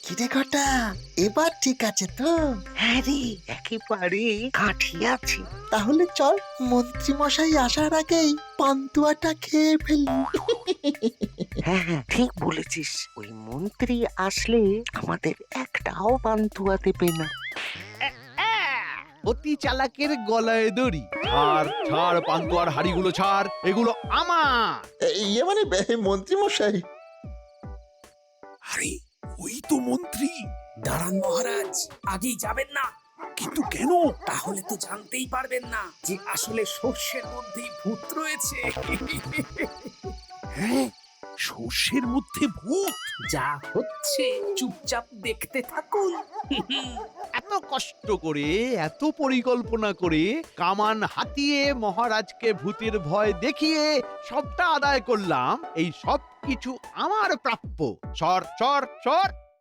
কিরে ঘটা, এবার ঠিক আছে তো? হ্যাঁ রে, একেবারে কাঠি আছে। তাহলে চল, মন্ত্রী মশাই আসার আগেই পান্তুয়াটা খেয়ে ফেলি। হ্যাঁ হ্যাঁ, ঠিক বলেছিস। ওই মন্ত্রী আসলে আমাদের একটাও পান্তুয়া দেবে না। অতি চালাকের গলায় দড়ি। ছাড় ছাড়, পান্তুয়ার হাড়িগুলো ছাড়, এগুলো আমার। ইয়ে মানে মন্ত্রী মশাই। আরে ওই তো মন্ত্রী। দাঁড়ান মহারাজ, আগেই যাবেন না। কিন্তু কেন? তাহলে তো জানতেই পারবেন না যে আসলে শস্যের মধ্যেই ভূত রয়েছে। হ্যাঁ, সর্ষের মধ্যে ভূত। যা হচ্ছে চুপচাপ দেখতে থাকুন। এত কষ্ট করে, এত পরিকল্পনা করে, কামান হাতিয়ে মহারাজকে ভূতের ভয় দেখিয়ে সবটা আদায় করলাম। এই সব কিছু আমার প্রাপ্য। সর সর সর।